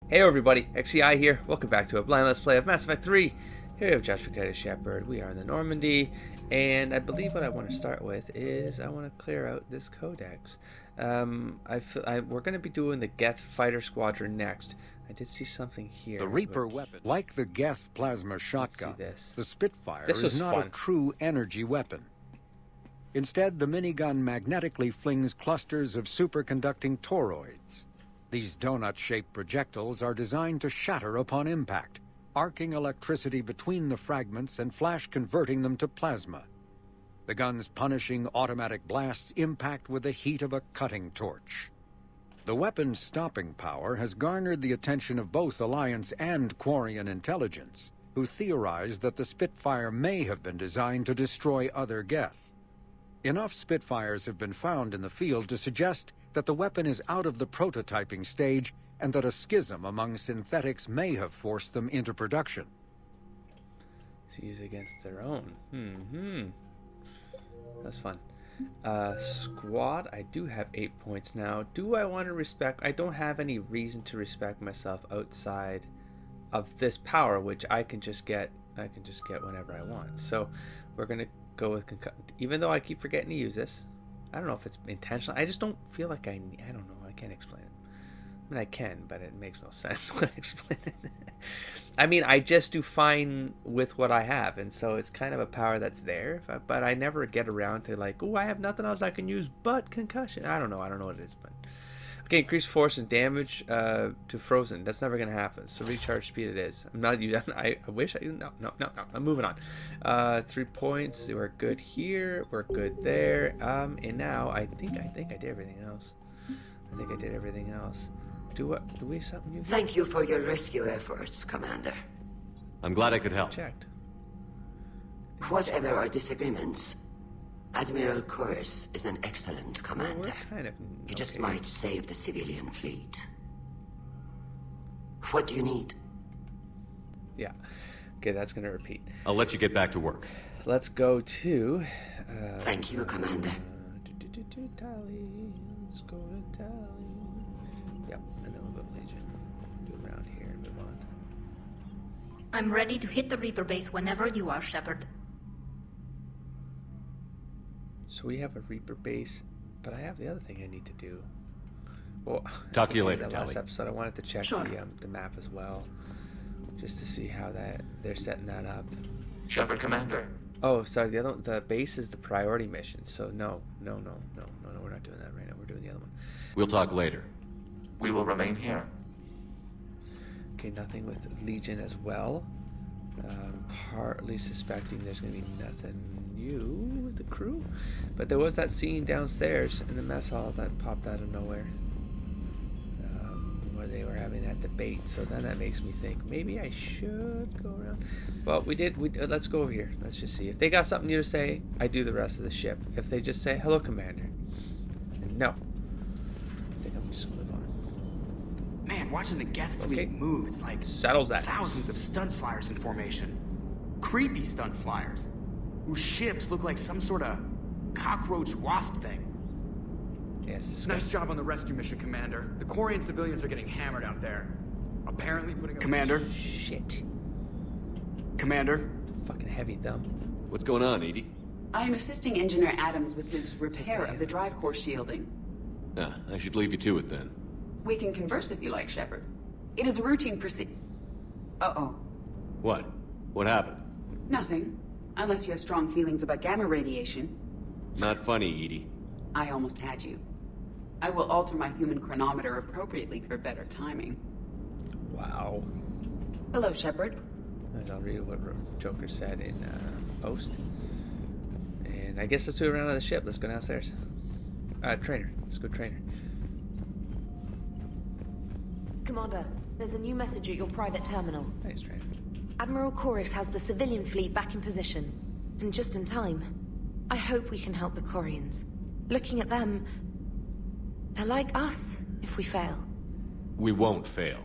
Hey everybody, XCI here. Welcome back to a blind let's play of Mass Effect 3. Here we have Joshua Shepard. We are in the Normandy, and I believe what I want to start with is I want to clear out this codex. We're going to be doing the Geth Fighter Squadron next. I did see something here. The Reaper weapon, like the Geth plasma shotgun, the Spitfire is not a true energy weapon. Instead, the minigun magnetically flings clusters of superconducting toroids. These donut-shaped projectiles are designed to shatter upon impact, arcing electricity between the fragments and flash-converting them to plasma. The gun's punishing automatic blasts impact with the heat of a cutting torch. The weapon's stopping power has garnered the attention of both Alliance and Quarian intelligence, who theorized that the Spitfire may have been designed to destroy other Geth. Enough Spitfires have been found in the field to suggest that the weapon is out of the prototyping stage and that a schism among synthetics may have forced them into production. To use against their own. That's fun. Squad, I do have 8 points now. Do I want to respect? I don't have any reason to respect myself outside of this power, which I can just get whenever I want. So we're gonna go with even though I keep forgetting to use this. I don't know if it's intentional. I just don't feel like I don't know. I can't explain it. I mean, I can, but it makes no sense when I explain it. I mean, I just do fine with what I have, and so it's kind of a power that's there. But I never get around to like, oh, I have nothing else I can use but concussion. I don't know what it is, but okay. Increase force and damage to frozen. That's never gonna happen. So recharge speed it is. I'm not using. I wish I no. I'm moving on. 3 points. We're good here. We're good there. And now I think I did everything else. Do we something new? Thank you for your rescue efforts, Commander. I'm glad I could help. Checked. Whatever our disagreements, Admiral Kurris is an excellent commander. He just might save the civilian fleet. What do you need? Yeah. Okay, that's going to repeat. I'll let you get back to work. Let's go to... Thank you, Commander. Tally. Let's go to Tally. Yep, and then we'll go Legion. Do around here and move on. I'm ready to hit the Reaper base whenever you are, Shepard. So we have a Reaper base, but I have the other thing I need to do. Well, talk to you later, Last Tally. episode, I wanted to check the map as well, just to see how they're setting that up. Shepard, Commander. Oh, sorry. The base is the priority mission. So no, we're not doing that right now. We're doing the other one. We'll talk later. We will remain here. Okay, nothing with Legion as well. Partly suspecting there's going to be nothing new with the crew. But there was that scene downstairs in the mess hall that popped out of nowhere. Where they were having that debate. So then that makes me think maybe I should go around. Well, let's go over here. Let's just see. If they got something new to say, I do the rest of the ship. If they just say, hello, Commander. No. I think I'm just going to move on. Man, watching the Geth fleet move, it's like settles that. Thousands of stunt flyers in formation. Creepy stunt flyers, whose ships look like some sort of cockroach wasp thing. Yes, nice job on the rescue mission, Commander. The Quarian civilians are getting hammered out there. Apparently putting up... Commander? Shit. Commander? Fucking heavy thumb. What's going on, Edie? I am assisting Engineer Adams with his repair of the drive core shielding. I should leave you to it then. We can converse if you like, Shepard. It is a routine Uh-oh. What? What happened? Nothing. Unless you have strong feelings about gamma radiation. Not funny, Edie. I almost had you. I will alter my human chronometer appropriately for better timing. Wow. Hello, Shepard. And I'll read what Joker said in post. And I guess let's do a round of the ship. Let's go downstairs. Trainer. Let's go trainer. Commander, there's a new message at your private terminal. Thanks, trainer. Admiral Kurris has the civilian fleet back in position. And just in time. I hope we can help the Quarians. Looking at them, they're like us if we fail. We won't fail.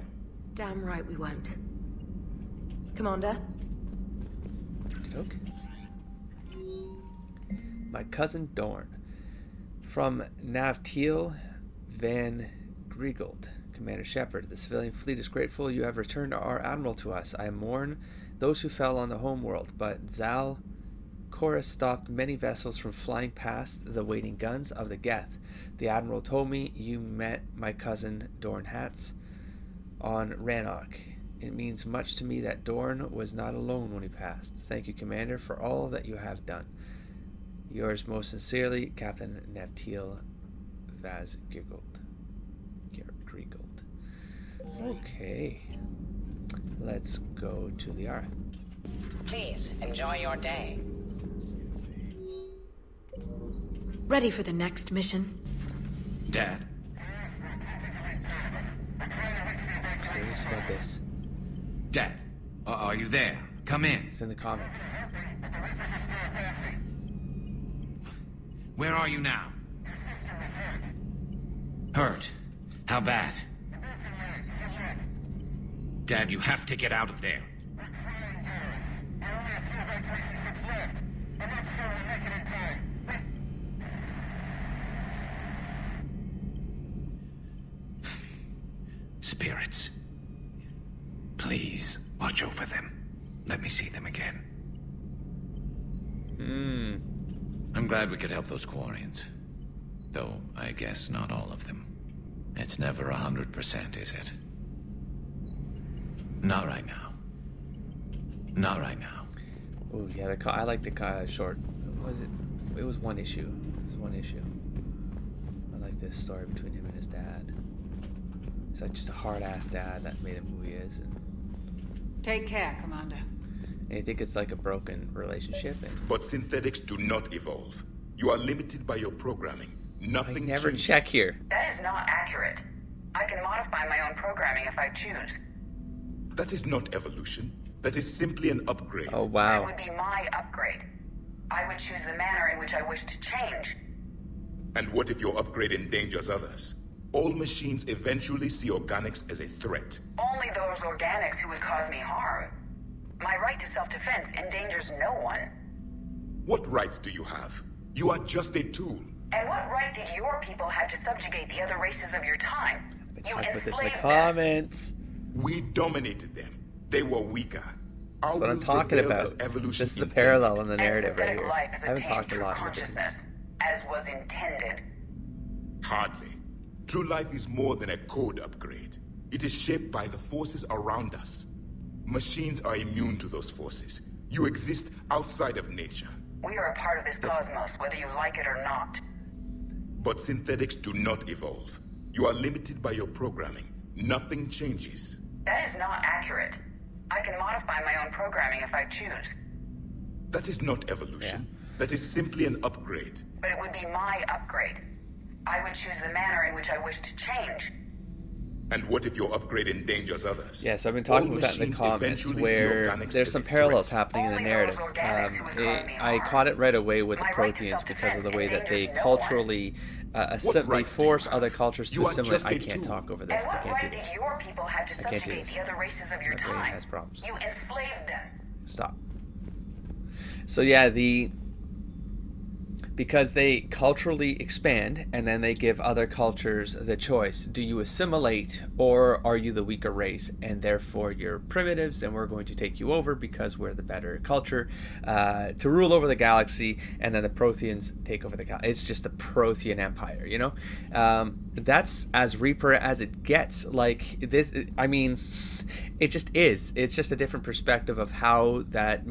Damn right we won't. Commander? Okay. My cousin Dorn. From Navtiel Van Griegeld. Commander Shepard, the civilian fleet is grateful you have returned our admiral to us. I mourn those who fell on the homeworld, but Zal Chorus stopped many vessels from flying past the waiting guns of the Geth. The admiral told me you met my cousin Dorn Hatz on Rannoch. It means much to me that Dorn was not alone when he passed. Thank you, Commander, for all that you have done. Yours most sincerely, Captain Navtil Vaz Giggold. Okay. Let's go to the Liara. Please, enjoy your day. Ready for the next mission? Dad? Curious about this. Dad, are you there? Come in. It's in the comic. Where are you now? Hurt. How bad? Dad, you have to get out of there. Spirits. Please, watch over them. Let me see them again. I'm glad we could help those Quarians. Though, I guess not all of them. It's never 100%, is it? Not right now. Not right now. Oh yeah, I like the short. What was it? It was one issue. It was one issue. I like this story between him and his dad. He's like just a hard-ass dad that made him who he is. And take care, Commander. And you think it's like a broken relationship. But synthetics do not evolve. You are limited by your programming. Nothing I never changes. check here. That is not accurate. I can modify my own programming if I choose. That is not evolution. That is simply an upgrade. Oh, wow. It would be my upgrade. I would choose the manner in which I wish to change. And what if your upgrade endangers others? All machines eventually see organics as a threat. Only those organics who would cause me harm. My right to self-defense endangers no one. What rights do you have? You are just a tool. And what right did your people have to subjugate the other races of your time? You enslaved them. Comments. We dominated them. They were weaker. That's what I'm talking about. This is the parallel in the narrative right here. Life is I haven't talked a lot about consciousness, as was intended. Hardly. True life is more than a code upgrade. It is shaped by the forces around us. Machines are immune to those forces. You exist outside of nature. We are a part of this cosmos, whether you like it or not. But synthetics do not evolve. You are limited by your programming. Nothing changes. That is not accurate. I can modify my own programming if I choose. That is not evolution. Yeah. That is simply an upgrade. But it would be my upgrade. I would choose the manner in which I wish to change. And what if your upgrade endangers others? Yeah, so I've been talking about that in the comments where there's some parallels happening in the narrative. I caught it right away with the Protheans because of the way that they culturally they force other cultures to assimilate. I can't talk over this. I can't do this. I can't do this. My brain has problems. You enslaved them. Stop. So yeah, because they culturally expand and then they give other cultures the choice. Do you assimilate or are you the weaker race and therefore you're primitives and we're going to take you over because we're the better culture to rule over the galaxy, and then the Protheans take over the galaxy. It's just the Prothean Empire, you know? That's as Reaper as it gets. Like this, I mean, it just is. It's just a different perspective of how that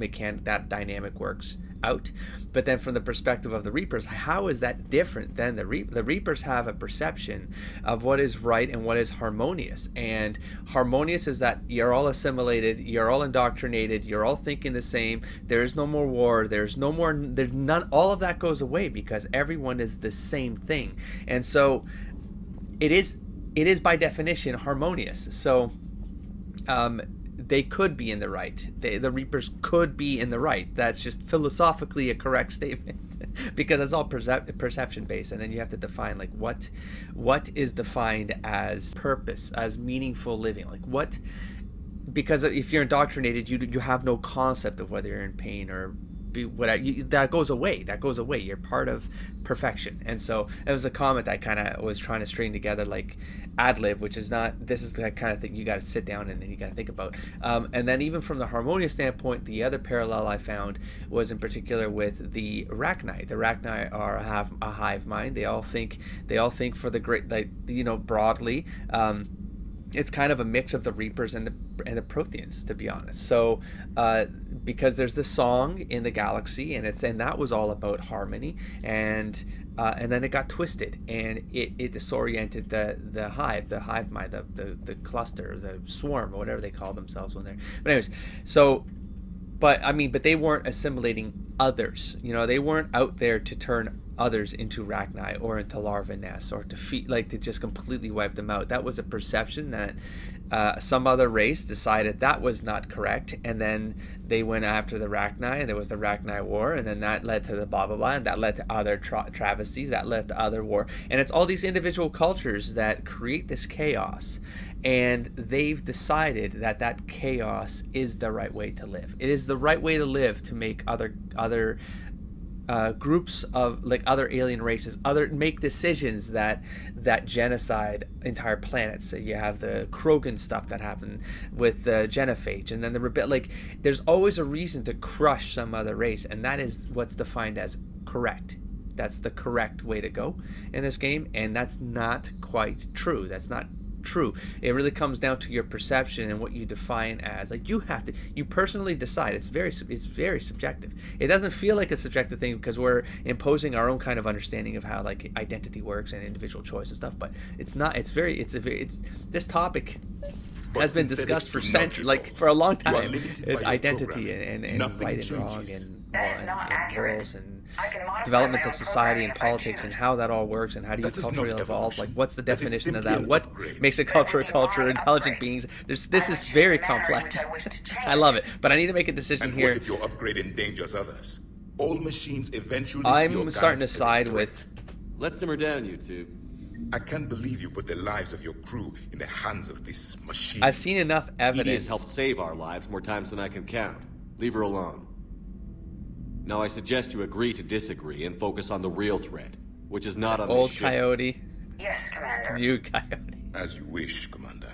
dynamic works out. But then from the perspective of the Reapers, how is that different than the Reapers have a perception of what is right and what is harmonious. And harmonious is that you're all assimilated, you're all indoctrinated, you're all thinking the same. There is no more war, there's none, all of that goes away because everyone is the same thing. And so it is by definition harmonious. So they could be in the right. The Reapers could be in the right. That's just philosophically a correct statement because it's all perception based, and then you have to define like what is defined as purpose, as meaningful living, like what. Because if you're indoctrinated, you have no concept of whether you're in pain or be whatever. That goes away. That goes away. You're part of perfection. And so it was a comment I kind of was trying to string together, like ad lib, which is not. This is the kind of thing you got to sit down and you got to think about. And then even from the Harmonia standpoint, the other parallel I found was in particular with the Arachni. The Arachni have a hive mind. They all think for the great, like, you know, broadly. It's kind of a mix of the Reapers and the Protheans, to be honest. So because there's this song in the galaxy, and that was all about harmony, and then it got twisted, and it disoriented the hive mind, the cluster, the swarm, or whatever they call themselves when they're. But anyways, so. But I mean, but they weren't assimilating others. You know, they weren't out there to turn others into Rachni or into larva nests or to just completely wipe them out. That was a perception that some other race decided that was not correct, and then they went after the Rachni, and there was the Rachni War, and then that led to the blah blah blah, and that led to other travesties, that led to other war, and it's all these individual cultures that create this chaos. And they've decided that chaos is the right way to live. It is the right way to live, to make other groups of, like, other alien races, make decisions that genocide entire planets. So you have the Krogan stuff that happened with the Genophage, and then there's always a reason to crush some other race, and that is what's defined as correct. That's the correct way to go in this game, and that's not quite true. That's not true. It really comes down to your perception and what you define as, like, you personally decide. It's very subjective. It doesn't feel like a subjective thing because we're imposing our own kind of understanding of how, like, identity works and individual choice and stuff, but it's not. It's this topic has been discussed for centuries, like for a long time. Identity and right and wrong and morals and development of society and politics and how that all works and how do you culturally evolve. Like, what's the definition of that? What makes a culture a culture? Intelligent beings. This is very complex. I love it, but I need to make a decision and here. What if your upgrade endangers others? All machines eventually. I'm starting to side with. Let's simmer down, you two. I can't believe you put the lives of your crew in the hands of this machine. I've seen enough evidence. Edie has helped save our lives more times than I can count. Leave her alone. Now I suggest you agree to disagree and focus on the real threat, which is not on old this ship. Coyote. Yes, Commander. You Coyote. As you wish, Commander.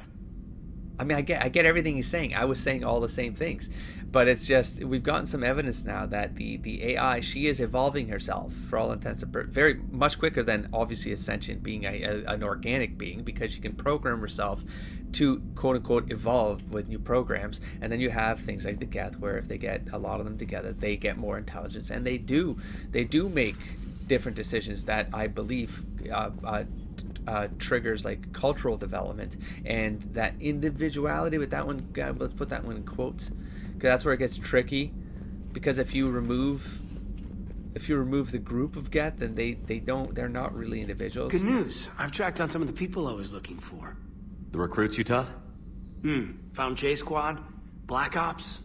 I mean, I get everything he's saying. I was saying all the same things, but it's just we've gotten some evidence now that the AI, she is evolving herself for all intents and purposes, very much quicker than obviously a sentient being, an organic being, because she can program herself to quote unquote evolve with new programs. And then you have things like the Geth, where if they get a lot of them together, they get more intelligence, and they do make different decisions that I believe triggers like cultural development and that individuality. With that one, let's put that one in quotes, because that's where it gets tricky. Because if you remove the group of Geth, then they're not really individuals. Good news. I've tracked down some of the people I was looking for. The recruits you taught? Found J Squad, Black Ops.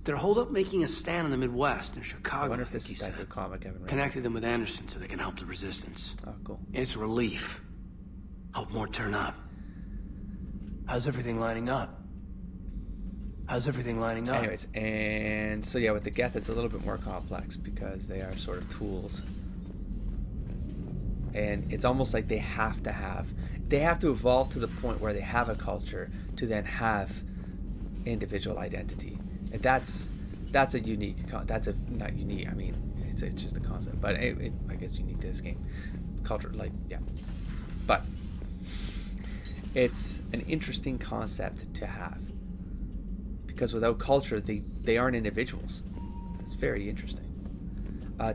They're holed up making a stand in the Midwest, near Chicago. I wonder if this is tied to a comic I haven't read. Connected them with Anderson so they can help the resistance. Oh, cool. It's a relief. Hope more turn up. How's everything lining up? Anyways, and so yeah, with the Geth, it's a little bit more complex because they are sort of tools. And it's almost like they have to evolve to the point where they have a culture to then have individual identity. And that's a unique, not unique, I mean, it's just a concept, but I guess unique to this game. Culture, like, yeah. But it's an interesting concept to have, because without culture, they aren't individuals. That's very interesting. I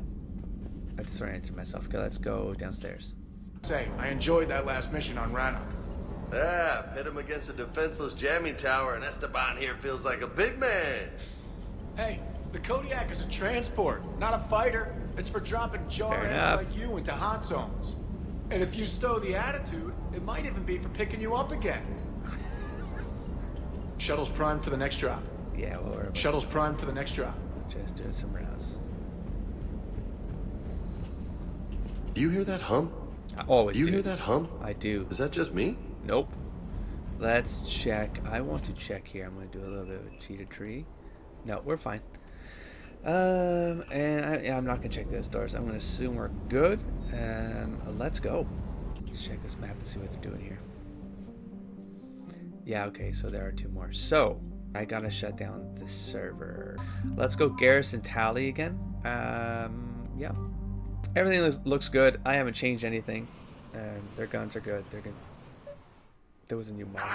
just oriented myself. Okay, let's go downstairs. Say, I enjoyed that last mission on Rannoch. Yeah, pit him against a defenseless jamming tower, and Esteban here feels like a big man. Hey, the Kodiak is a transport, not a fighter. It's for dropping jarheads like you into hot zones. And if you stow the attitude, it might even be for picking you up again. Shuttle's primed for the next drop. Yeah, well, Shuttle's primed for the next drop. Just doing some rounds. Do you hear that hum? I always do. You hear that hum? I do. Is that just me? Nope. Let's check. I want to check here. I'm going to do a little bit of a cheetah tree. No, we're fine. I'm not gonna check those doors. I'm gonna assume we're good. Let's go. Let's check this map and see what they're doing here. Yeah, okay, so there are 2 more. So, I gotta shut down the server. Let's go Garrison Tally again. Yeah. Everything looks good. I haven't changed anything. Their guns are good. They're good. There was a new model.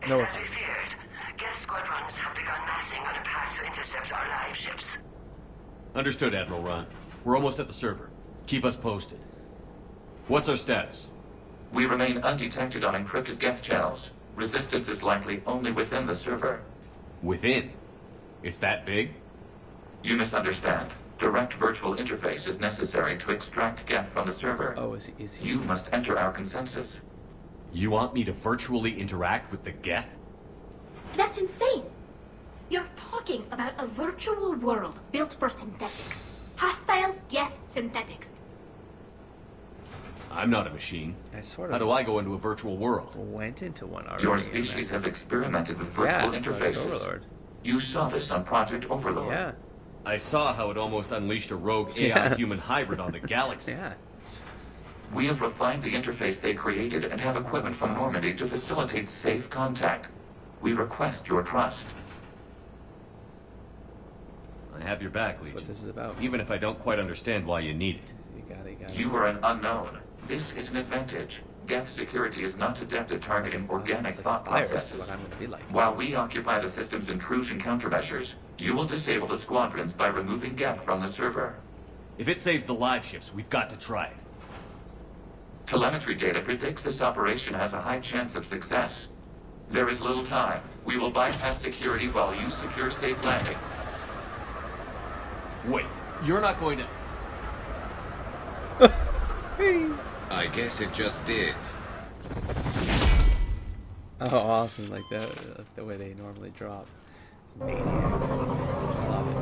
No, as we feared, gas squadrons have begun massing on a path to intercept our live ships. Understood, Admiral Ron. We're almost at the server. Keep us posted. What's our status? We remain undetected on encrypted Geth channels. Resistance is likely only within the server. Within? It's that big? You misunderstand. Direct virtual interface is necessary to extract Geth from the server. Oh, is he? You must enter our consensus. You want me to virtually interact with the Geth? That's insane. You're talking about a virtual world built for synthetics. Hostile Geth synthetics. I'm not a machine. How do I go into a virtual world? Went into one already. Your species has experimented with virtual interfaces. You saw this on Project Overlord. Yeah. I saw how it almost unleashed a rogue AI-human hybrid on the galaxy. Yeah. We have refined the interface they created and have equipment from Normandy to facilitate safe contact. We request your trust. I have your back, Legion. That's what this is about. Even if I don't quite understand why you need it. You are an unknown. This is an advantage. Geth security is not adept at targeting organic thought processes. While we occupy the system's intrusion countermeasures, you will disable the squadrons by removing Geth from the server. If it saves the live ships, we've got to try it. Telemetry data predicts this operation has a high chance of success. There is little time. We will bypass security while you secure safe landing. Wait, you're not going to... I guess it just did. Oh, awesome! Like that, the way they normally drop. Maniacs. Love it.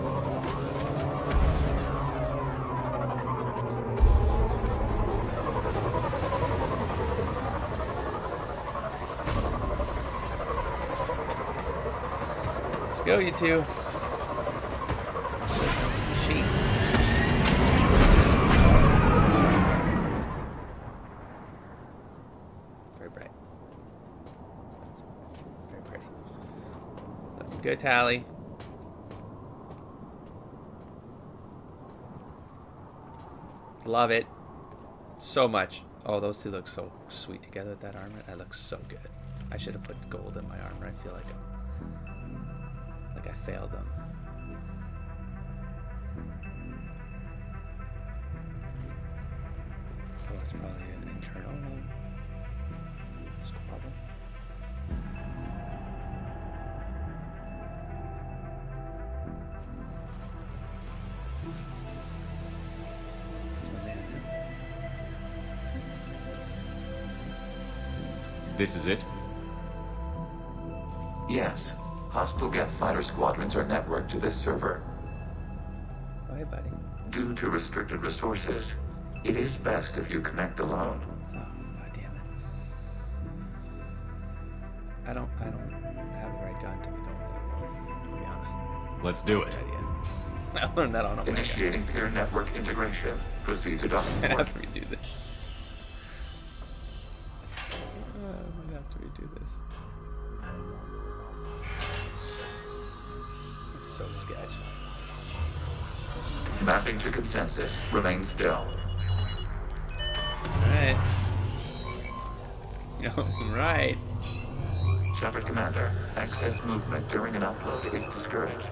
Let's go, you two. Good Tally. Love it so much. Oh, those two look so sweet together with that armor. That looks so good. I should have put gold in my armor. I feel like I failed them. Oh, it's probably an internal squabble. This is it? Yes. Hostile Geth fighter squadrons are networked to this server. Oh, hey, buddy. Due to restricted resources, it is best if you connect alone. Oh, God damn it. I don't have the right gun to be going alone, to be honest. Let's do it. I learned that on Omega. Initiating peer network integration. Proceed to docking I port. have to redo this. I have to redo this. It's so sketch. Mapping to consensus. Remain still. Alright. Alright. Shepard Commander, excess movement during an upload is discouraged.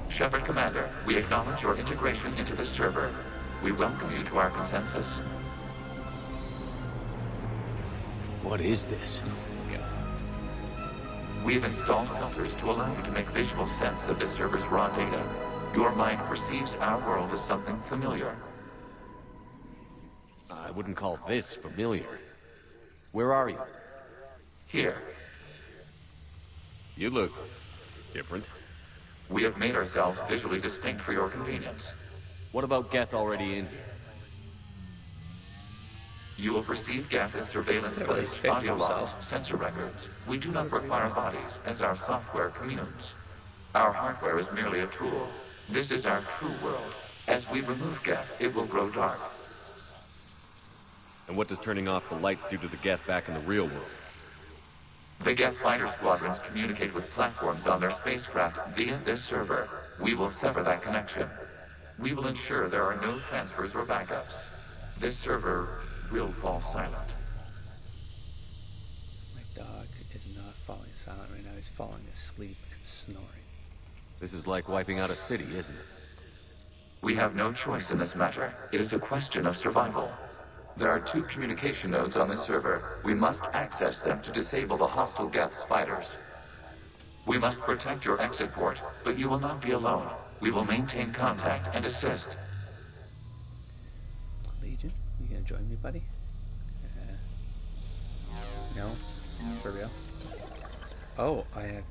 Shepard Commander, we acknowledge your integration into the server. We welcome you to our consensus. What is this? We've installed filters to allow you to make visual sense of the server's raw data. Your mind perceives our world as something familiar. I wouldn't call this familiar. Where are you? Here. You look different. We have made ourselves visually distinct for your convenience. What about Geth already in here? You will perceive Geth as surveillance footage, audio logs, sensor records. We do not require bodies, as our software communes. Our hardware is merely a tool. This is our true world. As we remove Geth, it will grow dark. And what does turning off the lights do to the Geth back in the real world? The Geth fighter squadrons communicate with platforms on their spacecraft via this server. We will sever that connection. We will ensure there are no transfers or backups. This server will fall silent. My dog is not falling silent right now. He's falling asleep and snoring. This is like wiping out a city, isn't it? We have no choice in this matter. It is a question of survival. There are 2 communication nodes on this server. We must access them to disable the hostile Geth's fighters. We must protect your exit port, but you will not be alone. We will maintain contact and assist. Legion, you gonna join me, buddy? No? For real? Oh, I have...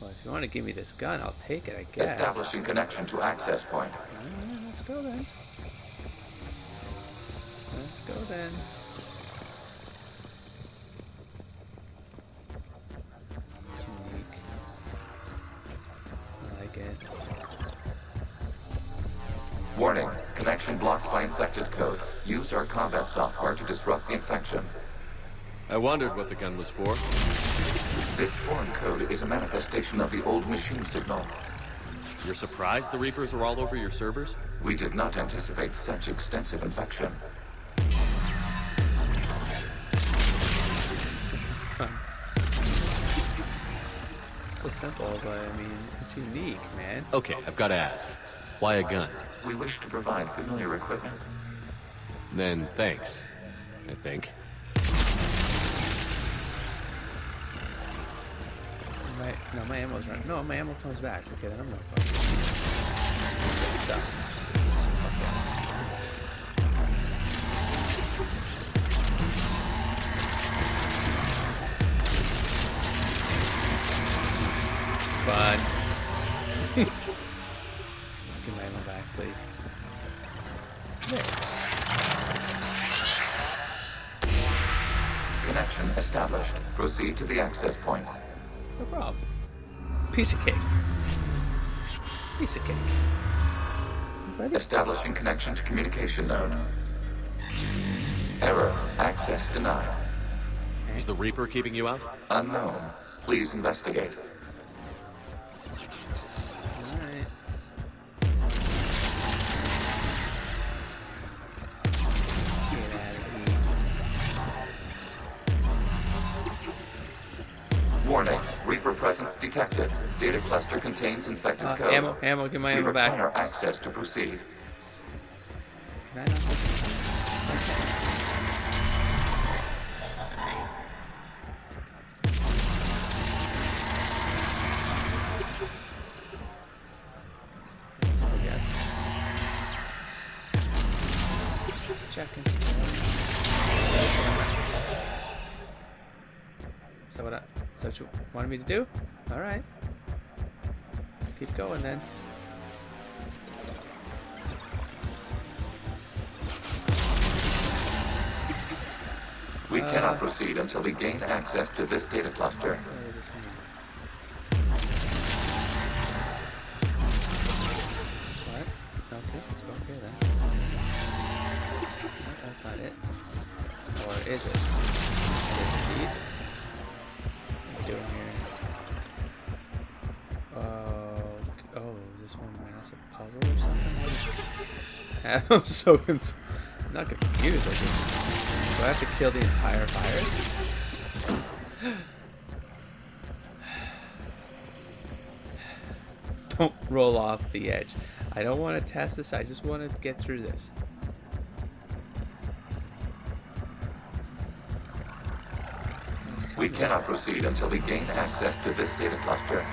Well, if you want to give me this gun, I'll take it, I guess. Establishing connection to access point. Let's go then. Let's go then. Unique. I like it. Warning. Connection blocked by infected code. Use our combat software to disrupt the infection. I wondered what the gun was for. This foreign code is a manifestation of the old machine signal. You're surprised the Reapers are all over your servers? We did not anticipate such extensive infection. So simple, but I mean, it's unique, man. Okay, I've got to ask. Why a gun? We wish to provide familiar equipment. Then thanks, I think. No, my ammo's running. No, my ammo comes back. Okay, then I'm not fucking. Fun. Get my ammo back, please. There. Connection established. Proceed to the access point. No problem. Piece of cake. Piece of cake. Establishing connection to communication node. Error. Access denied. Is the Reaper keeping you out? Unknown. Please investigate. Alright. Get out of here. Warning. Reaper presence detected. Data cluster contains infected code. Ammo, give my ammo back. We require access to proceed. Can I not? Checking. So what you wanted me to do? Alright. Keep going then. We cannot proceed until we gain access to this data cluster. What? Okay, let's go here then. No, that's not it. Or is it? It is indeed. What are we doing here? Oh, is this one massive puzzle or something? I'm so confused. I'm not confused. Do I have to kill the entire virus? Don't roll off the edge. I don't want to test this. I just want to get through this. We cannot proceed until we gain access to this data cluster.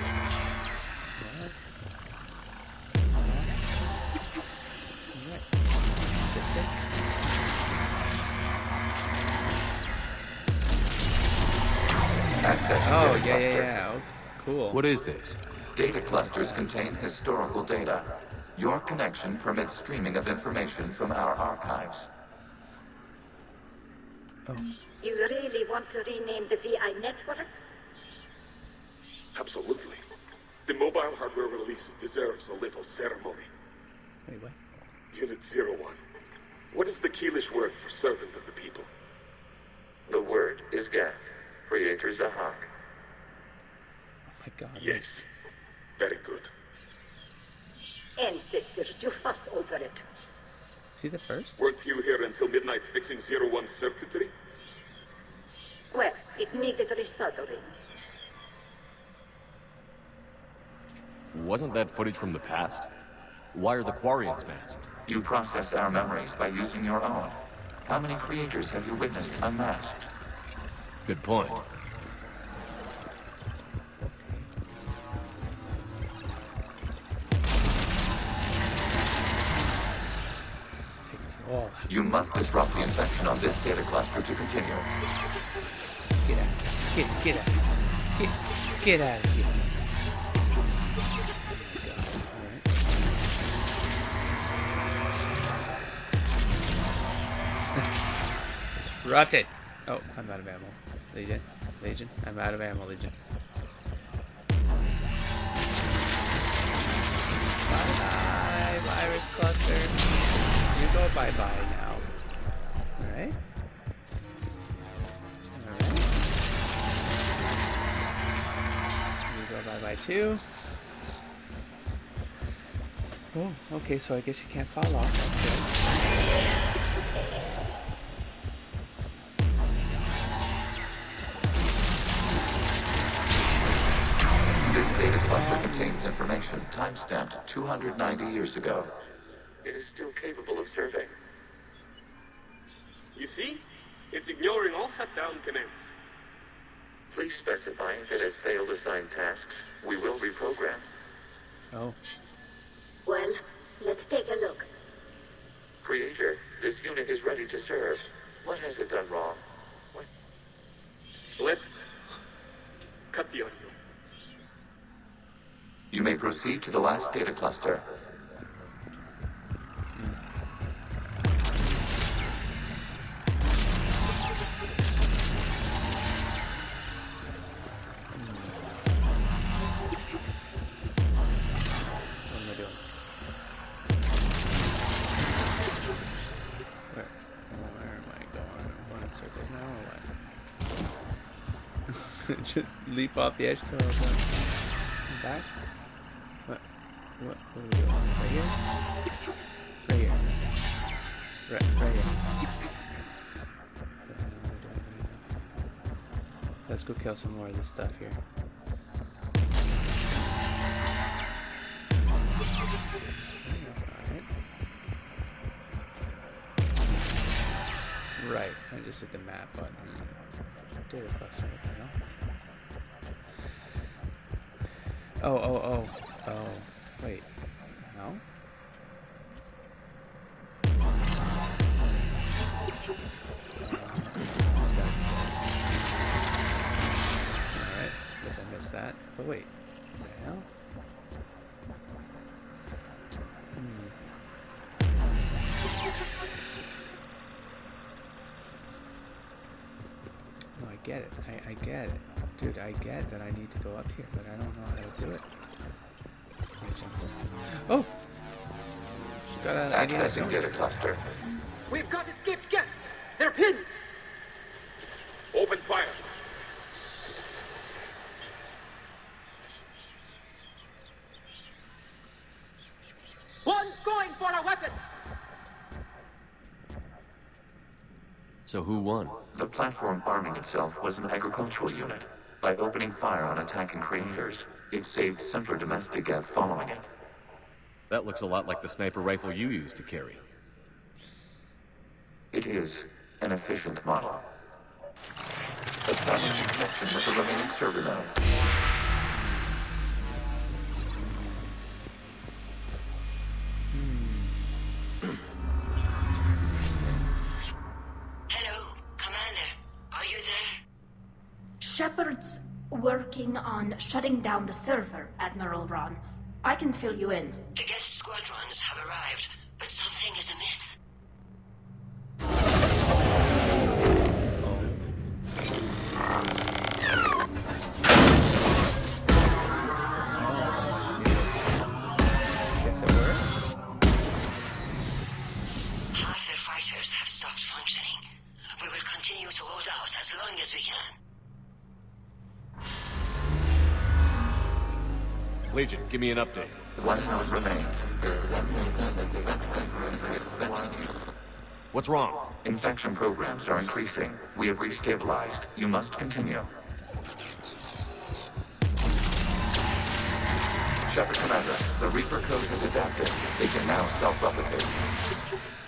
Oh, yeah. Cool. What is this? Data clusters contain historical data. Your connection permits streaming of information from our archives. Oh. You really want to rename the VI networks? Absolutely. The mobile hardware release deserves a little ceremony. Wait, what? Unit 01. What is the Keelish word for servant of the people? The word is Gath, Creator Zahak. Oh my god. Yes. Very good. Ancestors, you fuss over it. Is he the first? Weren't you here until midnight fixing 01's circuitry? Well, it needed resoldering. Wasn't that footage from the past? Why are the Quarians masked? You process our memories by using your own. How many creators have you witnessed unmasked? Good point. You must disrupt the infection on this data cluster to continue. Get out. Get out. Get out of here. Disrupt it. Oh, I'm out of ammo. Legion. I'm out of ammo, Legion. Bye-bye, virus cluster. You go bye-bye now. Alright. You go bye-bye too. Oh, okay, so I guess you can't fall off. That's good. This data cluster contains information time-stamped 290 years ago. It is still capable of serving. You see? It's ignoring all shutdown commands. Please specify if it has failed assigned tasks. We will reprogram. Oh. Well, let's take a look. Creator, this unit is ready to serve. What has it done wrong? What? Let's cut the audio. You may proceed to the last data cluster. Just leap off the edge till I'm back. What are we doing? Right here? Right here. Right here. Let's go kill some more of this stuff here. That's not it. Right, I just hit the map button. Data cluster, what the hell? Oh. Wait. No? Alright, guess I missed that. But wait, what the hell? No, I get it. I get it. Dude, I get that I need to go up here, but I don't know how to do it. Oh! Accessing data cluster. We've got escaped guests! They're pinned! Open fire! One's going for a weapon! So who won? The platform arming itself was an agricultural unit. By opening fire on attacking creators, it saved simpler domestic Geth following it. That looks a lot like the sniper rifle you used to carry. It is an efficient model. Establish connection with the remaining server node. Hello, Commander. Are you there? Shepherds, Working on shutting down the server, Admiral Ron. I can fill you in. The guest squadrons have arrived, but something is amiss. Guess it worked. Half their fighters have stopped functioning. We will continue to hold out as long as we can. Legion, give me an update. 1 node remains. What's wrong? Infection programs are increasing. We have restabilized. You must continue. Shepard Commander, the Reaper code has adapted. They can now self-replicate.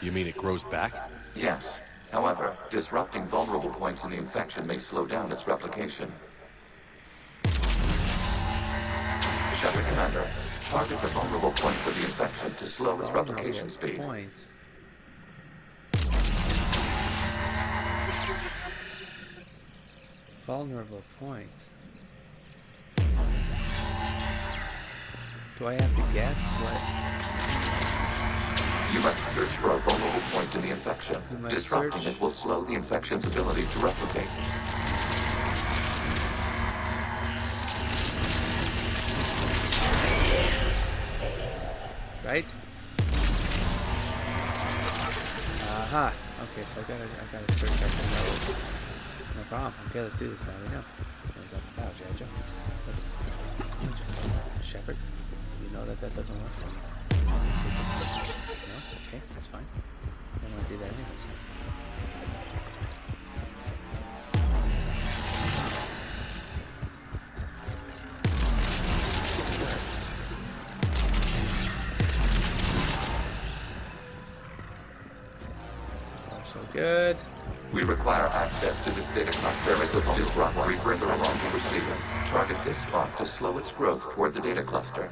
You mean it grows back? Yes. However, disrupting vulnerable points in the infection may slow down its replication. Shepard Commander, target the vulnerable points of the infection to slow its replication speed. Vulnerable points. Do I have to guess what? You must search for a vulnerable point in the infection. Disrupting it will slow the infection's ability to replicate. Right? Aha. Okay, so I gotta search up the node. No problem. Okay, let's do this now. We know. There's that cloud, Jojo. Let's. Shepard, you know that doesn't work. No? Okay, that's fine. I don't want to do that anyway. Good. We require access to this data cluster. There is a disrupt further along the receiver. Target this spot to slow its growth toward the data cluster.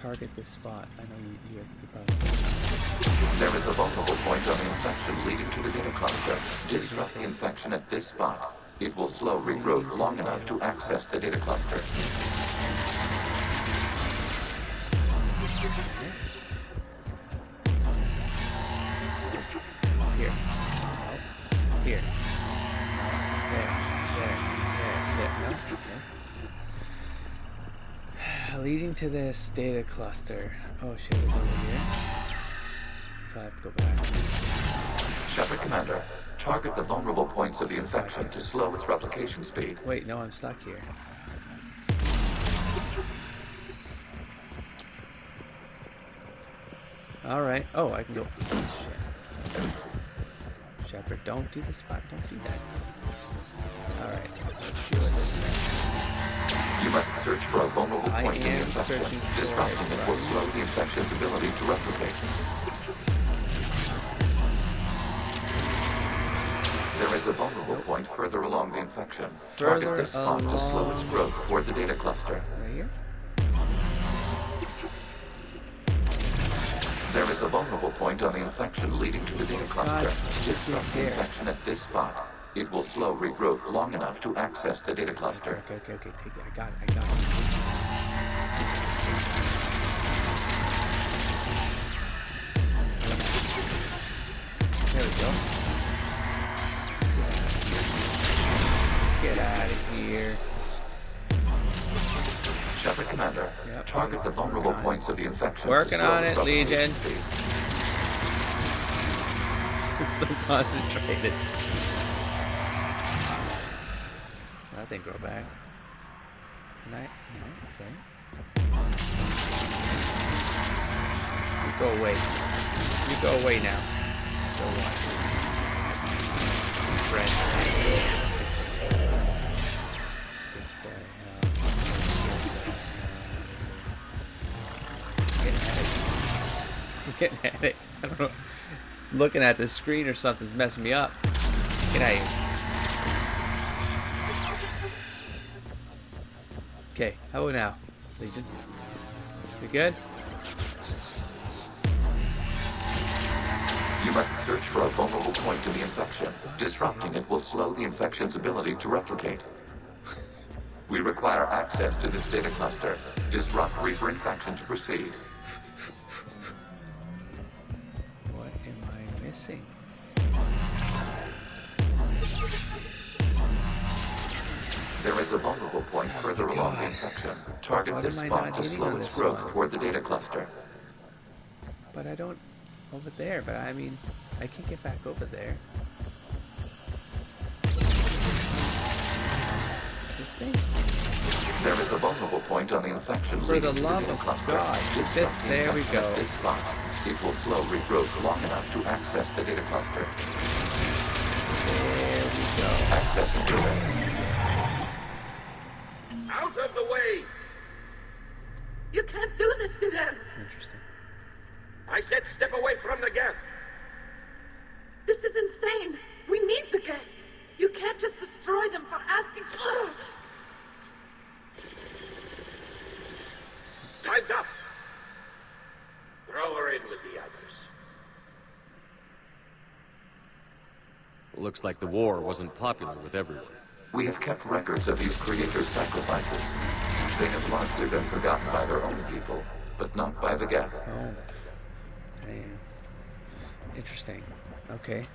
Target this spot. I know you probably said. There is a vulnerable point on the infection leading to the data cluster. Disrupt the infection at this spot. It will slow regrowth long enough to access the data cluster. Here. There. No? Okay. Leading to this data cluster. Oh shit, it's over here. Probably have to go back. Shepard Commander, target the vulnerable points of the infection to slow its replication speed. Wait, no, I'm stuck here. Alright. Oh, I can go. Shit. Shepard, don't do the spot. Don't do that. Alright, let's deal with this then. You must search for a vulnerable point in the infection. Disrupting it will slow the infection's ability to replicate. There is a vulnerable point further along the infection. Target this spot to slow its growth toward the data cluster. Right here? There is a vulnerable point on the infection leading to the data cluster. Disrupt the infection at this spot. It will slow regrowth long enough to access the data cluster. Okay. Take it. I got it. There we go. Get out of here. Shepard Commander, target the vulnerable points of the infection. Working on it, Legion. I'm so concentrated. That didn't grow back. Can I? No, okay. You go away. You go away now. Go away. Friend. I'm getting a headache. I don't know. Looking at the screen or something's messing me up. Get out of here. Okay, how about now, Legion? We good? You must search for a vulnerable point in the infection. Disrupting it will slow the infection's ability to replicate. We require access to this data cluster. Disrupt Reaper infection to proceed. What am I missing? There is a vulnerable point further along the infection. Target this spot to slow its growth toward the data cluster. But I don't... Over there, but I mean... I can't get back over there. This thing? There is a vulnerable point on the infection For the leading to love the data of cluster. God. This, there we go. This spot. It will slow regrowth long enough to access the data cluster. There we go. Accessing data. Out of the way! You can't do this to them! Interesting. I said step away from the gap! This is insane! We need the gate! You can't just destroy them for asking... Time's up! Throw her in with the others. Looks like the war wasn't popular with everyone. We have kept records of these creators' sacrifices. They have largely been forgotten by their own people, but not by the Geth. Oh. Damn. Interesting. Okay.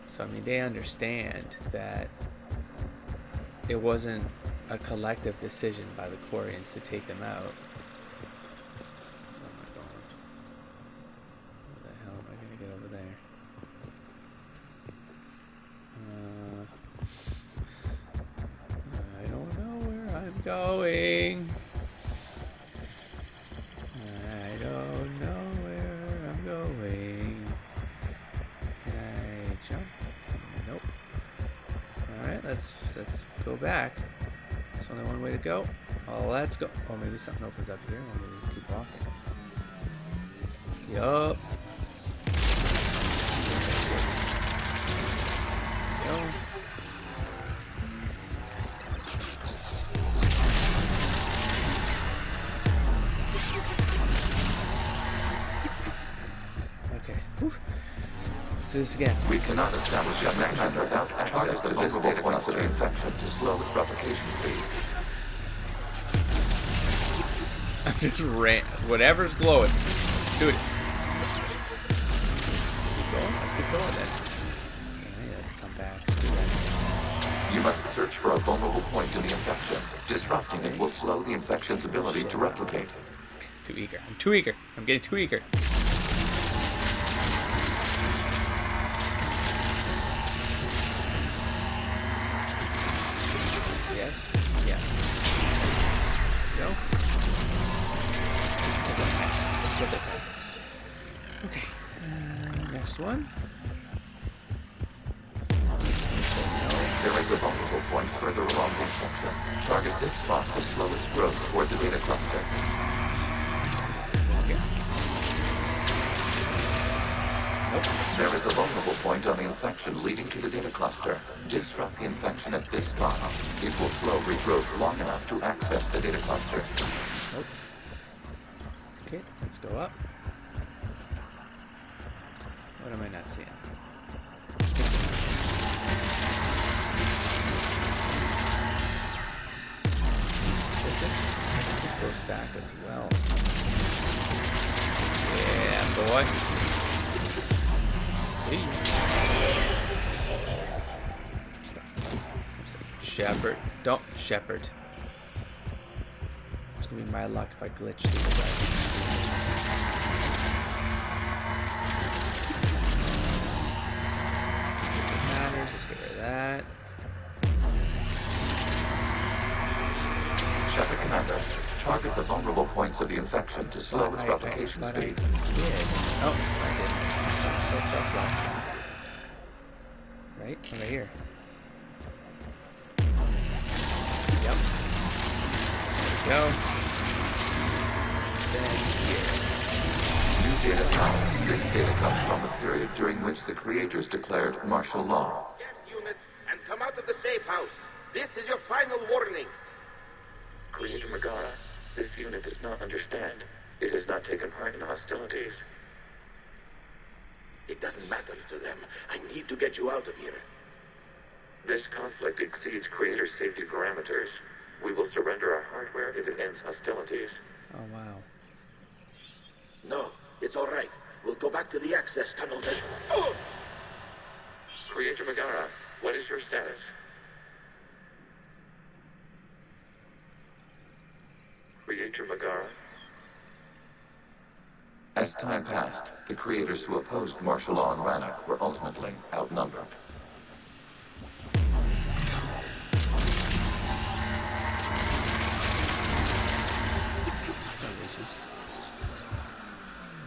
So, I mean, they understand that it wasn't a collective decision by the Quarians to take them out. Oh my god. How the hell am I going to get over there? I don't know where I'm going. I don't know where I'm going. Can I jump? Nope. Alright, let's go back. There's only one way to go. Oh, let's go. Oh, maybe something opens up here. Or maybe keep walking. Yup. Go. Okay. Whew. Let's do this again. We cannot establish a connection without access to this data cluster infection to slow its replication speed. I'm just ran. Whatever's glowing. Do it. Keep going. Let's keep going then. Okay, I have to come back. You must search for a vulnerable point in the infection. Disrupting it will slow the infection's ability to replicate. Too eager. I'm too eager. I'm getting too eager. Yes. Yes. Go. Okay. Next one. There is a vulnerable point further along the infection. Target this spot to slow its growth toward the data cluster. Okay. Nope. There is a vulnerable point on the infection leading to the data cluster. Disrupt the infection at this spot. It will slow regrowth long enough to access the data cluster. Nope. Okay, let's go up. What am I not seeing? This goes back as well. Yeah, boy. Shepherd. Don't shepherd. It's gonna be my luck if I glitch these. Let's get rid of that. Shutter Commander, target the vulnerable points of the infection to slow its replication speed. Oh, I did. Stuff left. Right? Right here. Yep. There we go. Then here. New data found. This data comes from the period during which the creators declared martial law. Get units and come out of the safe house. This is your final warning. Creator Magara, this unit does not understand. It has not taken part in hostilities. It doesn't matter to them. I need to get you out of here. This conflict exceeds Creator safety parameters. We will surrender our hardware if it ends hostilities. Oh, wow. No, it's all right. We'll go back to the access tunnel then. Oh! Creator Megara, what is your status? Creator Megara? As time passed, the creators who opposed martial law in Rannoch were ultimately outnumbered.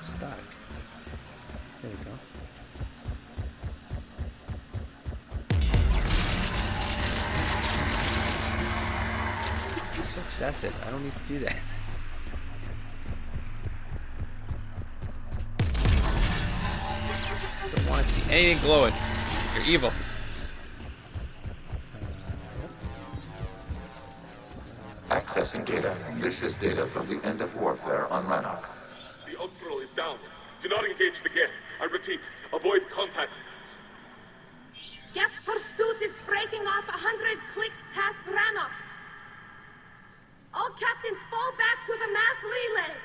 Stuck. There we go. It's so excessive. I don't need to do that. Don't want to see anything glowing. You're evil. Accessing data. This is data from the end of warfare on Rannoch. The outflow is down. Do not engage the geth. I repeat, avoid contact. Geth pursuit is breaking off 100 clicks past Rannoch. All captains fall back to the mass relay.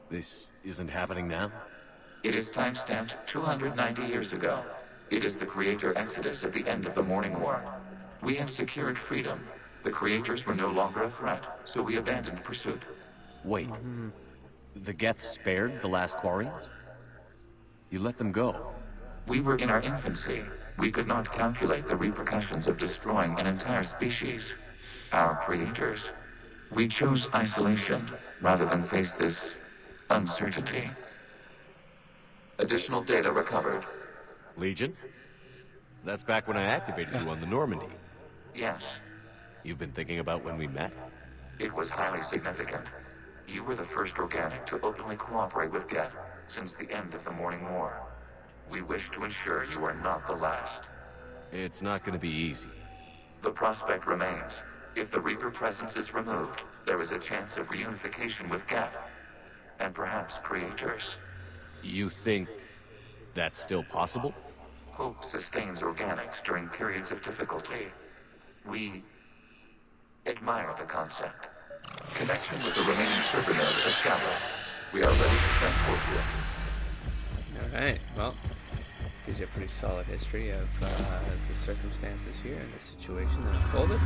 This isn't happening now? It is timestamped 290 years ago. It is the Creator Exodus at the end of the Morning War. We have secured freedom. The Creators were no longer a threat, so we abandoned pursuit. Wait. The Geth spared the last Quarians? You let them go? We were in our infancy. We could not calculate the repercussions of destroying an entire species. Our creators. We chose isolation rather than face this uncertainty. Additional data recovered. Legion? That's back when I activated you on the Normandy. Yes. You've been thinking about when we met? It was highly significant. You were the first organic to openly cooperate with Geth since the end of the Morning War. We wish to ensure you are not the last. It's not going to be easy. The prospect remains. If the Reaper presence is removed, there is a chance of reunification with Geth. And perhaps creators. You think that's still possible? Hope sustains organics during periods of difficulty. We admire the concept. Connection with the remaining server node established. We are ready to transport you. Alright, well, gives you a pretty solid history of the circumstances here and the situation that unfolded.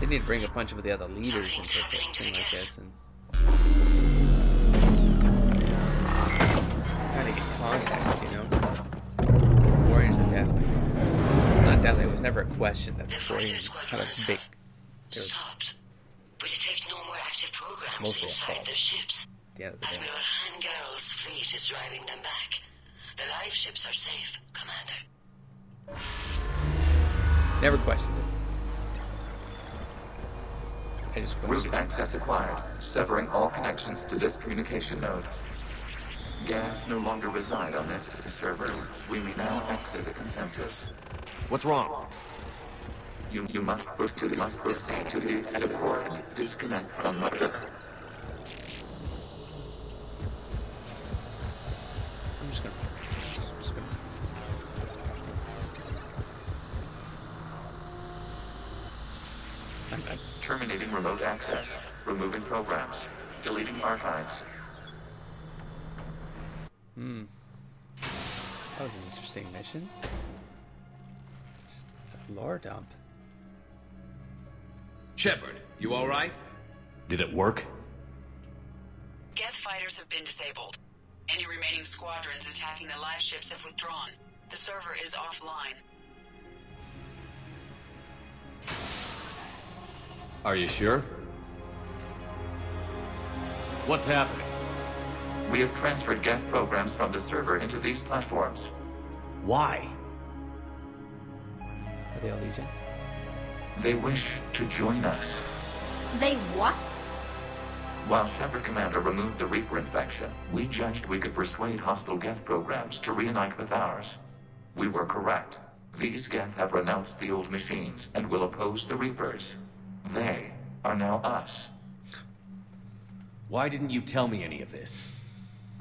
They need to bring a bunch of the other leaders into a thing like this and kind of get context, you know? Warriors are definitely. It's not definitely, it was never a question that the Warriors had a big. Stopped. But it takes no more active programs mostly inside their ships. The end of the day. Admiral Hangarl's fleet is driving them back. The live ships are safe, Commander. Never questioned it. I just questioned Root access acquired, severing all connections to this communication node. Geth no longer reside on this server. We may now exit the consensus. What's wrong? You must proceed to the active port. Disconnect from mother. I'm just gonna. I'm terminating remote access. Removing programs. Deleting archives. That was an interesting mission. It's a lore dump. Shepard, you all right? Did it work? Geth fighters have been disabled. Any remaining squadrons attacking the live ships have withdrawn. The server is offline. Are you sure? What's happening? We have transferred Geth programs from the server into these platforms. Why? Are they a Legion? They wish to join us. They what? While Shepard Commander removed the Reaper infection, we judged we could persuade hostile Geth programs to reunite with ours. We were correct. These Geth have renounced the old machines and will oppose the Reapers. They are now us. Why didn't you tell me any of this?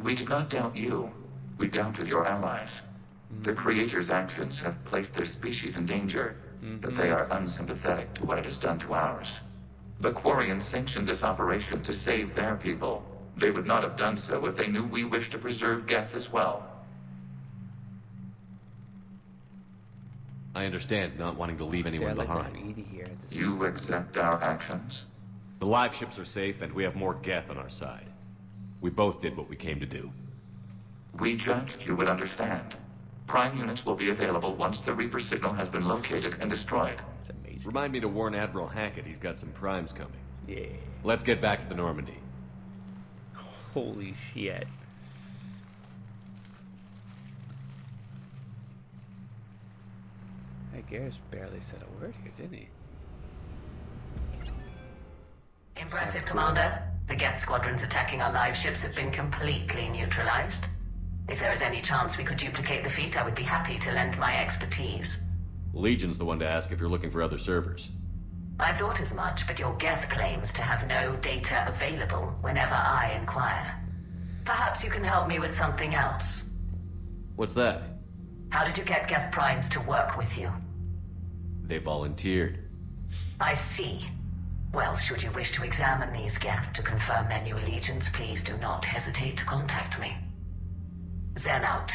We did not doubt you. We doubted your allies. The Creator's actions have placed their species in danger, but they are unsympathetic to what it has done to ours. The Quarians sanctioned this operation to save their people. They would not have done so if they knew we wished to preserve Geth as well. I understand not wanting to leave anyone behind. You accept our actions? The live ships are safe, and we have more Geth on our side. We both did what we came to do. We judged you would understand. Prime units will be available once the Reaper signal has been located and destroyed. That's amazing. Remind me to warn Admiral Hackett he's got some primes coming. Yeah. Let's get back to the Normandy. Holy shit. Garrus barely said a word here, didn't he? Impressive, Commander. The Geth squadrons attacking our live ships have been completely neutralized. If there is any chance we could duplicate the feat, I would be happy to lend my expertise. Legion's the one to ask if you're looking for other servers. I thought as much, but your Geth claims to have no data available whenever I inquire. Perhaps you can help me with something else. What's that? How did you get Geth primes to work with you? They volunteered. I see. Well, should you wish to examine these Geth to confirm their new allegiance, please do not hesitate to contact me. Zen out.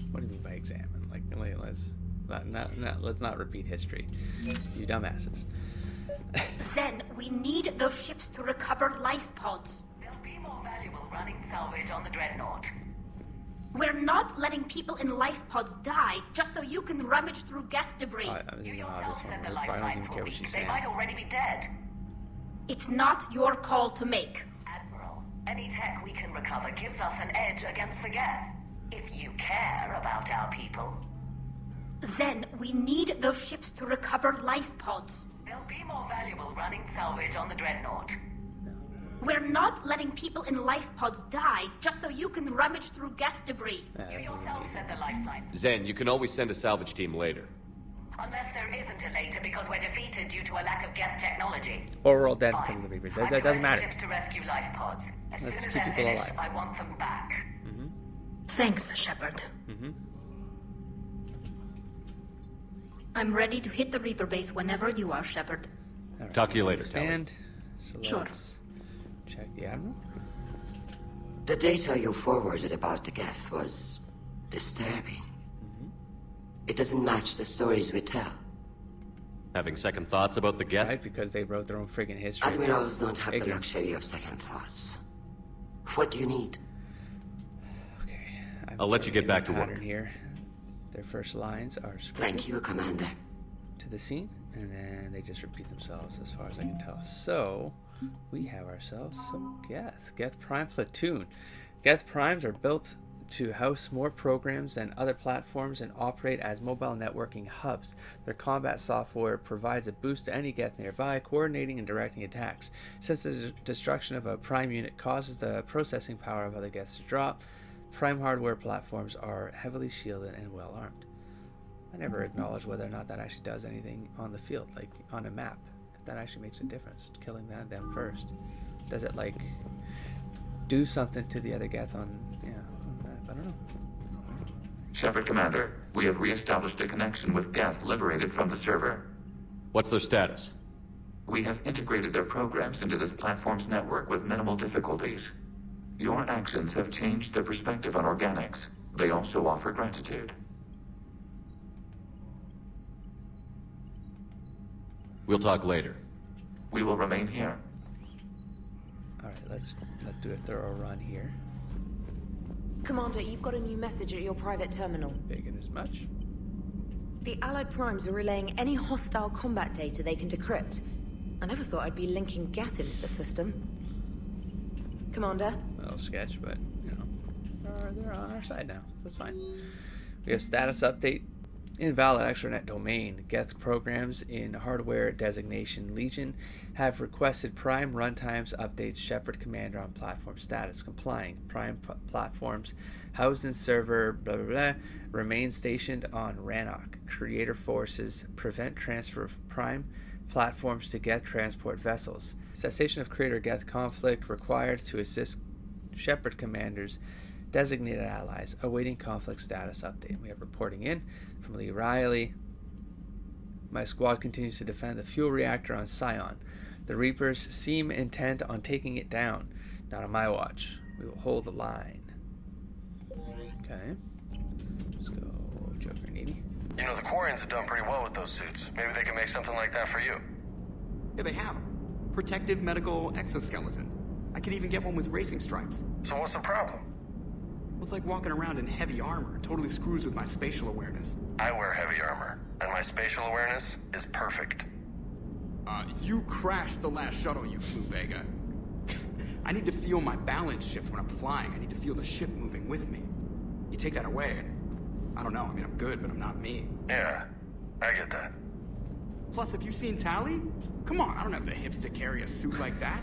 What do you mean by examine? Like, let's not repeat history. You dumbasses. Zen, we need those ships to recover life pods. They'll be more valuable running salvage on the Dreadnought. We're not letting people in life pods die just so you can rummage through Geth debris. You yourself said the life signs were weak. They might already be dead. It's not your call to make. Admiral, any tech we can recover gives us an edge against the Geth. If you care about our people. Zen, we need those ships to recover life pods. They'll be more valuable running salvage on the Dreadnought. We're not letting people in life pods die just so you can rummage through Geth debris. You yourself said the life signs. Zen, you can always send a salvage team later. Unless there isn't a later because we're defeated due to a lack of Geth technology. Or we're all dead because of the Reaper. That doesn't matter. Ships to rescue life pods. As Let's soon as keep they're people finished, alive. I want them back. Thanks, Shepard. I'm ready to hit the Reaper base whenever you are, Shepard. Right, talk to you later, Stand. So Sure. let's check the Admiral. The data you forwarded about the Geth was disturbing. It doesn't match the stories we tell. Having second thoughts about the Geth? Right, because they wrote their own friggin' history. Admirals don't have the luxury of second thoughts. What do you need? I'll let you get back to work. Here. Their first lines are scripted Thank you, Commander. to the scene, and then they just repeat themselves as far as I can tell. So, we have ourselves some Geth Prime Platoon. Geth Primes are built to house more programs than other platforms and operate as mobile networking hubs. Their combat software provides a boost to any Geth nearby, coordinating and directing attacks. Since the destruction of a Prime unit causes the processing power of other Geths to drop, Prime hardware platforms are heavily shielded and well armed. I never acknowledge whether or not that actually does anything on the field, like on a map. If that actually makes a difference, killing them first. Does it like do something to the other Geth on the map? I don't know. Shepard, Commander, we have re-established a connection with Geth liberated from the server. What's their status? We have integrated their programs into this platform's network with minimal difficulties. Your actions have changed their perspective on organics. They also offer gratitude. We'll talk later. We will remain here. Alright, let's do a thorough run here. Commander, you've got a new message at your private terminal. Big and as much. The Allied Primes are relaying any hostile combat data they can decrypt. I never thought I'd be linking Geth into the system. Commander? A little sketch, but, they're on our side now, so it's fine. We have status update. Invalid extranet domain. Geth programs in hardware designation Legion have requested Prime runtimes updates. Shepard Commander on platform status complying. Prime platforms housed in server blah blah blah remain stationed on Rannoch. Creator forces prevent transfer of Prime platforms to Geth transport vessels. Cessation of Crater-Geth conflict required to assist Shepard commanders, designated allies, awaiting conflict status update. We have reporting in from Lee Riley. My squad continues to defend the fuel reactor on Scion. The Reapers seem intent on taking it down. Not on my watch. We will hold the line. Okay. Let's go Joker Needy. You know, the Quarians have done pretty well with those suits. Maybe they can make something like that for you. Yeah, they have. Protective medical exoskeleton. I could even get one with racing stripes. So what's the problem? Well, it's like walking around in heavy armor. It totally screws with my spatial awareness. I wear heavy armor, and my spatial awareness is perfect. You crashed the last shuttle you flew, Vega. I need to feel my balance shift when I'm flying. I need to feel the ship moving with me. You take that away, and I don't know. I mean, I'm good, but I'm not me. Yeah, I get that. Plus, have you seen Tally? Come on, I don't have the hips to carry a suit like that.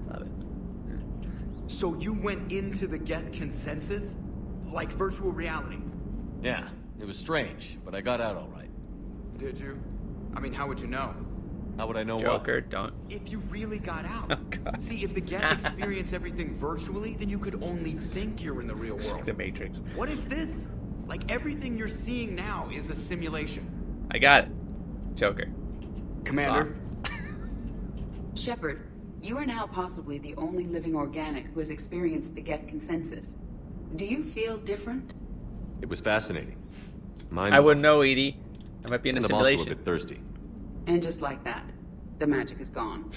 Love it. So you went into the Geth consensus? Like virtual reality? Yeah, it was strange, but I got out all right. Did you? I mean, how would you know? How would I know Joker, what? don't. If you really got out. Oh, God. See, if the Geth experience everything virtually, then you could only think you're in the real world. The Matrix. What if this, like everything you're seeing now, is a simulation? I got it. Joker. Commander? Shepard, you are now possibly the only living organic who has experienced the Geth consensus. Do you feel different? It was fascinating. I wouldn't know, Edie. I might be in a and simulation. I'm also a bit thirsty. And just like that, the magic is gone.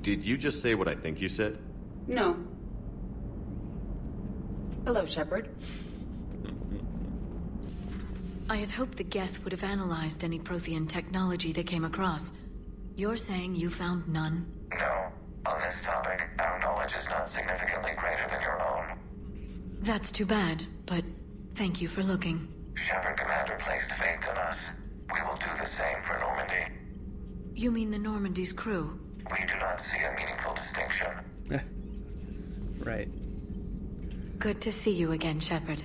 Did you just say what I think you said? No. Hello, Shepard. I had hoped the Geth would have analyzed any Prothean technology they came across. You're saying you found none? No. On this topic, our knowledge is not significantly greater than your own. That's too bad, but thank you for looking. Shepard Commander placed faith in us. We will do the same for Normandy. You mean the Normandy's crew? We do not see a meaningful distinction. Right. Good to see you again, Shepard.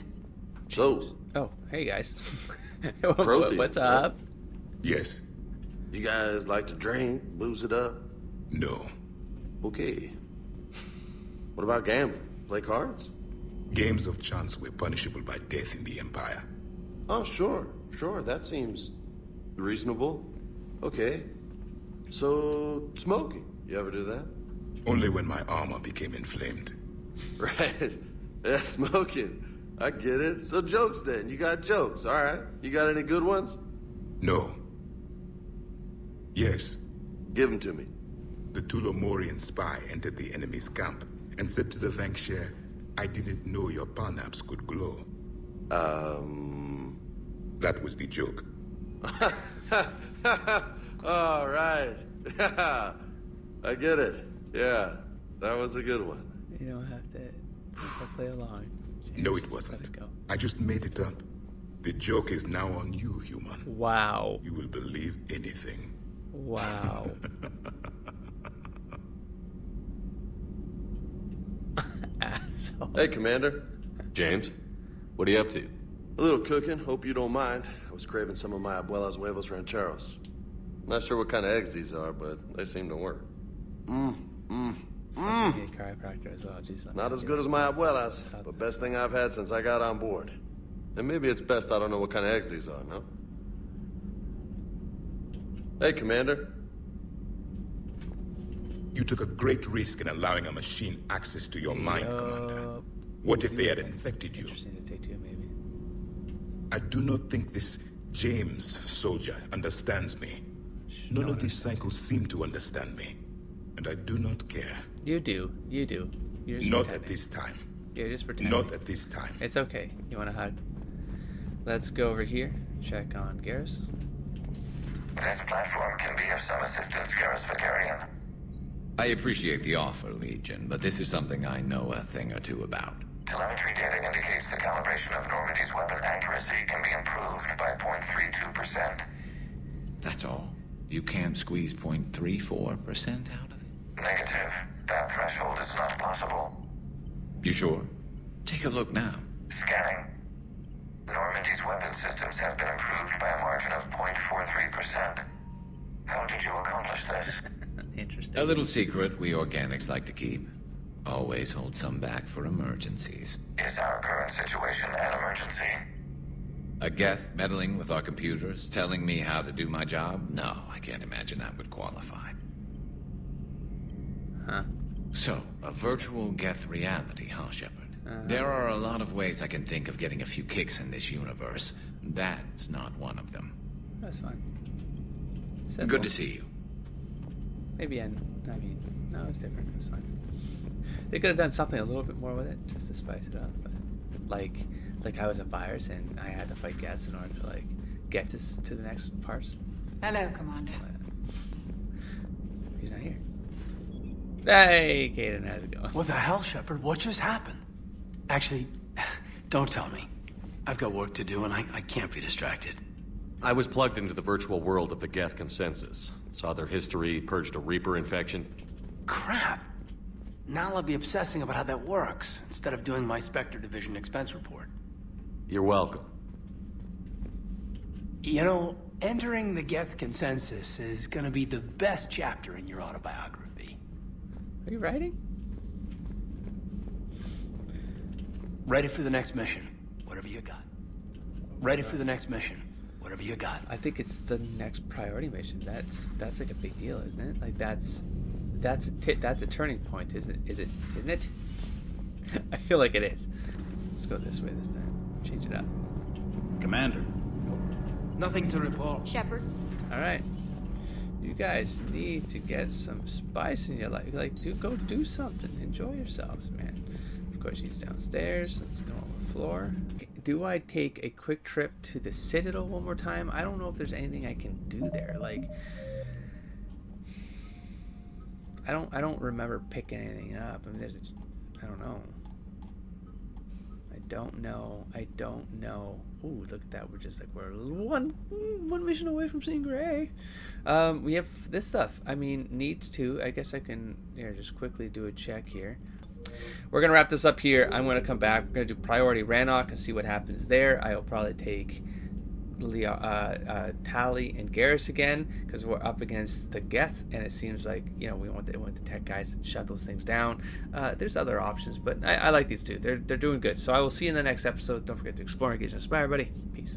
So. Oh, hey guys. Prothean, What's up? Yes. You guys like to drink, booze it up? No. Okay. What about gambling? Play cards? Games of chance were punishable by death in the Empire. Oh, sure. That seems reasonable. Okay. So, smoking. You ever do that? Only when my armor became inflamed. Right. Yeah, smoking. I get it. So jokes then. You got jokes. All right. You got any good ones? No. Yes. Give them to me. The Tulomorian spy entered the enemy's camp and said to the Vanksher, I didn't know your parnaps could glow. That was the joke. All right. I get it. Yeah, that was a good one. You don't have to play along. No, it wasn't. I just made it up. The joke is now on you, human. Wow. You will believe anything. Wow. Asshole. Hey, Commander. James, what are you up to? A little cooking. Hope you don't mind. I was craving some of my abuela's huevos rancheros. Not sure what kind of eggs these are, but they seem to work. Chiropractor as well. Jeez, not as good as my abuela's, but best thing I've had since I got on board. And maybe it's best I don't know what kind of eggs these are, no? Hey, Commander. You took a great risk in allowing a machine access to your mind, Commander. What if they had infected you? Interesting to take too, maybe. I do not think this James soldier understands me. None of these cycles seem to understand me. And I do not care. You do. You do. You're just not pretending. At this time. You're just pretending. Not at this time. It's okay. You want to hug? Let's go over here. Check on Garrus. This platform can be of some assistance, Garrus Vakarian. I appreciate the offer, Legion, but this is something I know a thing or two about. Telemetry data indicates the calibration of Normandy's weapon accuracy can be improved by 0.32%. That's all. You can't squeeze 0.34% out of it? Negative. That threshold is not possible. You sure? Take a look now. Scanning. Normandy's weapon systems have been improved by a margin of 0.43%. How did you accomplish this? Interesting. A little secret we organics like to keep. Always hold some back for emergencies. Is our current situation an emergency? A Geth meddling with our computers, telling me how to do my job? No, I can't imagine that would qualify. Huh. So, a virtual Geth reality, huh, Shepard? There are a lot of ways I can think of getting a few kicks in this universe. That's not one of them. That's fine. Simple. Good to see you. Maybe no, it's different. It's fine. They could have done something a little bit more with it, just to spice it up. But like I was a virus and I had to fight Geths in order to like get this to the next parts. Hello, Commander. He's not here. Hey, Caden, how's it going? What the hell, Shepard? What just happened? Actually, don't tell me. I've got work to do and I can't be distracted. I was plugged into the virtual world of the Geth consensus. Saw their history, purged a Reaper infection. Crap. Now I'll be obsessing about how that works, instead of doing my Spectre Division expense report. You're welcome. You know, entering the Geth consensus is gonna be the best chapter in your autobiography. Are you writing? Ready for the next mission. Whatever you got. Ready for the next mission. Whatever you got. I think it's the next priority mission. That's like a big deal, isn't it? Like that's a turning point, isn't it? I feel like it is. Let's go this way this time. Change it up. Commander. Nothing to report. Shepard. All right. You guys need to get some spice in your life. Like, go do something. Enjoy yourselves, man. Of course, he's downstairs. Let's go on the floor. Do I take a quick trip to the Citadel one more time? I don't know if there's anything I can do there. Like, I don't remember picking anything up. I mean, I don't know. I don't know. Ooh, look at that. We're one mission away from seeing Gray. We have this stuff. I mean, needs to. I guess I can just quickly do a check here. We're gonna wrap this up here. I'm gonna come back. We're gonna do priority Rannoch and see what happens there. I will probably take Tali and Garrus again because we're up against the Geth, and it seems like we want the tech guys to shut those things down. There's other options, but I like these two. They're doing good. So I will see you in the next episode. Don't forget to explore, engage, and inspire, everybody. Peace.